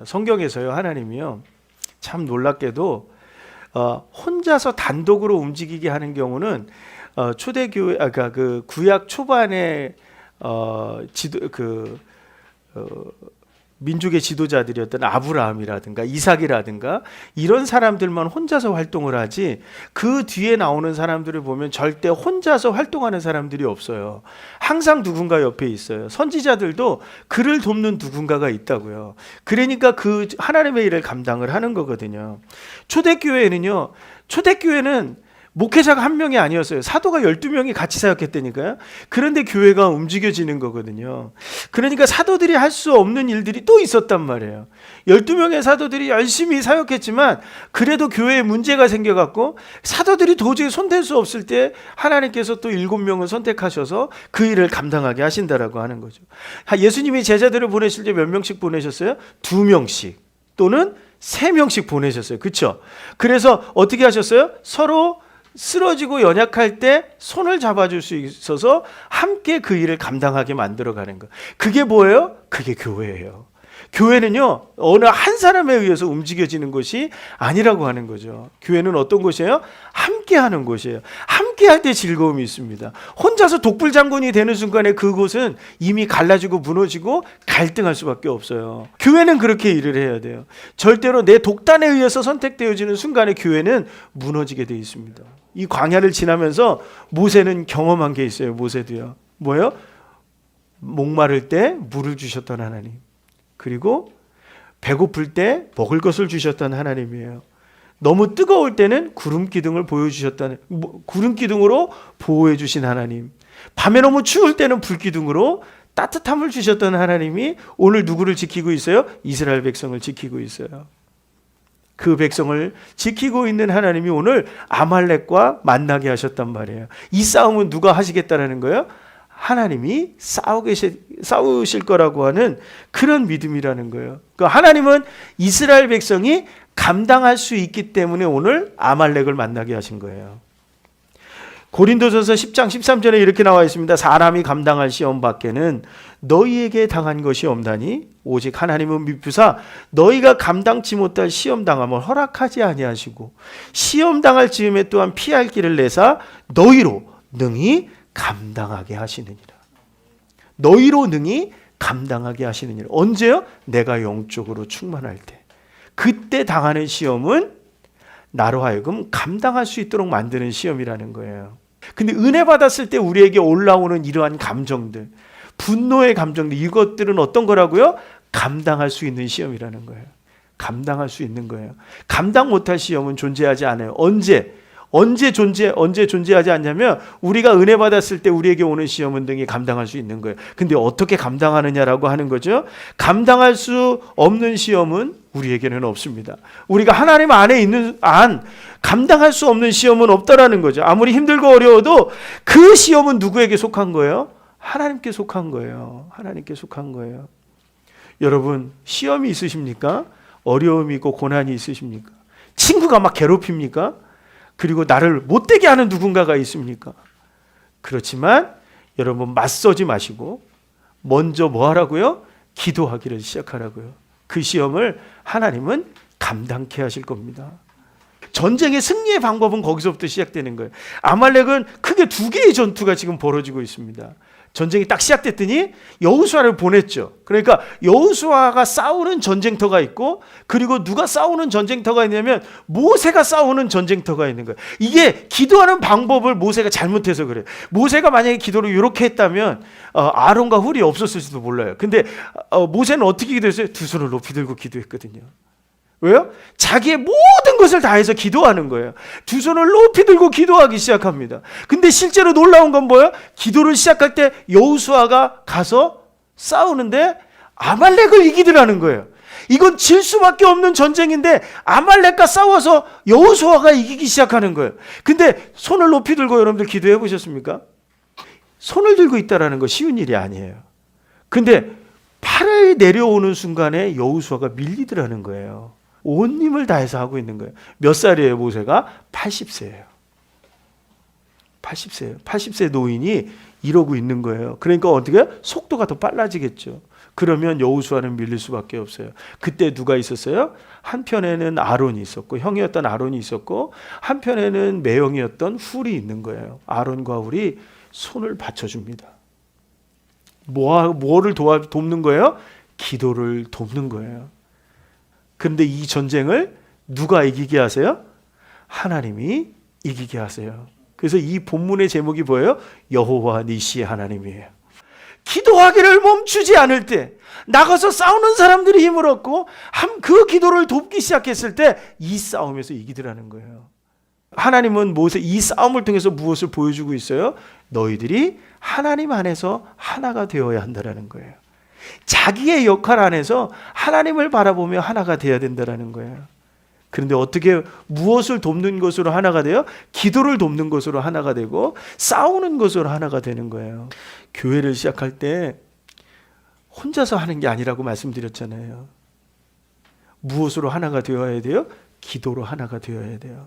성경에서요, 하나님이요, 참 놀랍게도 혼자서 단독으로 움직이게 하는 경우는 초대교회, 그러니까 그 구약 초반에 민족의 지도자들이었던 아브라함이라든가 이삭이라든가 이런 사람들만 혼자서 활동을 하지, 그 뒤에 나오는 사람들을 보면 절대 혼자서 활동하는 사람들이 없어요. 항상 누군가 옆에 있어요. 선지자들도 그를 돕는 누군가가 있다고요. 그러니까 그 하나님의 일을 감당을 하는 거거든요. 초대교회는 목회자가 한 명이 아니었어요. 사도가 12명이 같이 사역했다니까요. 그런데 교회가 움직여지는 거거든요. 그러니까 사도들이 할 수 없는 일들이 또 있었단 말이에요. 12명의 사도들이 열심히 사역했지만 그래도 교회에 문제가 생겨갖고 사도들이 도저히 손댈 수 없을 때 하나님께서 또 7명을 선택하셔서 그 일을 감당하게 하신다라고 하는 거죠. 예수님이 제자들을 보내실 때 몇 명씩 보내셨어요? 2명씩 또는 3명씩 보내셨어요. 그렇죠? 그래서 어떻게 하셨어요? 서로 쓰러지고 연약할 때 손을 잡아줄 수 있어서 함께 그 일을 감당하게 만들어가는 거. 그게 뭐예요? 그게 교회예요. 교회는요, 어느 한 사람에 의해서 움직여지는 것이 아니라고 하는 거죠. 교회는 어떤 곳이에요? 함께 하는 곳이에요. 함께 할 때 즐거움이 있습니다. 혼자서 독불장군이 되는 순간에 그곳은 이미 갈라지고 무너지고 갈등할 수밖에 없어요. 교회는 그렇게 일을 해야 돼요. 절대로 내 독단에 의해서 선택되어지는 순간에 교회는 무너지게 되어 있습니다. 이 광야를 지나면서 모세는 경험한 게 있어요. 모세도요. 뭐예요? 목마를 때 물을 주셨던 하나님, 그리고 배고플 때 먹을 것을 주셨던 하나님이에요. 너무 뜨거울 때는 구름 기둥을 구름 기둥으로 보호해 주신 하나님, 밤에 너무 추울 때는 불 기둥으로 따뜻함을 주셨던 하나님이 오늘 누구를 지키고 있어요? 이스라엘 백성을 지키고 있어요. 그 백성을 지키고 있는 하나님이 오늘 아말렉과 만나게 하셨단 말이에요. 이 싸움은 누가 하시겠다라는 거예요? 하나님이 싸우실 거라고 하는 그런 믿음이라는 거예요. 그러니까 하나님은 이스라엘 백성이 감당할 수 있기 때문에 오늘 아말렉을 만나게 하신 거예요. 고린도전서 10장 13절에 이렇게 나와 있습니다. 사람이 감당할 시험 밖에는 너희에게 당한 것이 없나니 오직 하나님은 미쁘사 너희가 감당치 못할 시험 당함을 허락하지 아니하시고 시험 당할 즈음에 또한 피할 길을 내사 너희로 능히 감당하게 하시느니라. 너희로 능히 감당하게 하시느니라. 언제요? 내가 영적으로 충만할 때. 그때 당하는 시험은 나로 하여금 감당할 수 있도록 만드는 시험이라는 거예요. 근데 은혜 받았을 때 우리에게 올라오는 이러한 감정들, 분노의 감정들, 이것들은 어떤 거라고요? 감당할 수 있는 시험이라는 거예요. 감당할 수 있는 거예요. 감당 못할 시험은 존재하지 않아요. 언제 존재하지 않냐면 우리가 은혜 받았을 때 우리에게 오는 시험은 등이 감당할 수 있는 거예요. 근데 어떻게 감당하느냐라고 하는 거죠. 감당할 수 없는 시험은 우리에게는 없습니다. 우리가 하나님 안에 있는 감당할 수 없는 시험은 없다라는 거죠. 아무리 힘들고 어려워도 그 시험은 누구에게 속한 거예요? 하나님께 속한 거예요. 하나님께 속한 거예요. 여러분, 시험이 있으십니까? 어려움이 있고 고난이 있으십니까? 친구가 막 괴롭힙니까? 그리고 나를 못되게 하는 누군가가 있습니까? 그렇지만 여러분, 맞서지 마시고 먼저 뭐 하라고요? 기도하기를 시작하라고요. 그 시험을 하나님은 감당케 하실 겁니다. 전쟁의 승리의 방법은 거기서부터 시작되는 거예요. 아말렉은 크게 2개의 전투가 지금 벌어지고 있습니다. 전쟁이 딱 시작됐더니 여호수아를 보냈죠. 그러니까 여호수아가 싸우는 전쟁터가 있고, 그리고 누가 싸우는 전쟁터가 있냐면 모세가 싸우는 전쟁터가 있는 거예요. 이게 기도하는 방법을 모세가 잘못해서 그래요. 모세가 만약에 기도를 이렇게 했다면 아론과 훌이 없었을지도 몰라요. 근데 모세는 어떻게 기도했어요? 2손을 높이 들고 기도했거든요. 왜요? 자기의 모든 것을 다해서 기도하는 거예요. 2손을 높이 들고 기도하기 시작합니다. 근데 실제로 놀라운 건 뭐예요? 기도를 시작할 때 여호수아가 가서 싸우는데 아말렉을 이기더라는 거예요. 이건 질 수밖에 없는 전쟁인데 아말렉과 싸워서 여호수아가 이기기 시작하는 거예요. 근데 손을 높이 들고 여러분들 기도해 보셨습니까? 손을 들고 있다라는 거 쉬운 일이 아니에요. 근데 팔을 내려오는 순간에 여호수아가 밀리더라는 거예요. 온 힘을 다해서 하고 있는 거예요. 몇 살이에요, 모세가? 80세예요. 80세 노인이 이러고 있는 거예요. 그러니까 어떻게 해요? 속도가 더 빨라지겠죠. 그러면 여호수아는 밀릴 수밖에 없어요. 그때 누가 있었어요? 한편에는 아론이 있었고, 형이었던 아론이 있었고, 한편에는 매형이었던 훌이 있는 거예요. 아론과 훌이 손을 받쳐줍니다. 뭐를 돕는 거예요? 기도를 돕는 거예요. 그런데 이 전쟁을 누가 이기게 하세요? 하나님이 이기게 하세요. 그래서 이 본문의 제목이 뭐예요? 여호와 니시의 하나님이에요. 기도하기를 멈추지 않을 때, 나가서 싸우는 사람들이 힘을 얻고 그 기도를 돕기 시작했을 때 이 싸움에서 이기더라는 거예요. 하나님은 이 싸움을 통해서 무엇을 보여주고 있어요? 너희들이 하나님 안에서 하나가 되어야 한다는 거예요. 자기의 역할 안에서 하나님을 바라보며 하나가 되어야 된다는 거예요. 그런데 어떻게 무엇을 돕는 것으로 하나가 돼요? 기도를 돕는 것으로 하나가 되고 싸우는 것으로 하나가 되는 거예요. 교회를 시작할 때 혼자서 하는 게 아니라고 말씀드렸잖아요. 무엇으로 하나가 되어야 돼요? 기도로 하나가 되어야 돼요.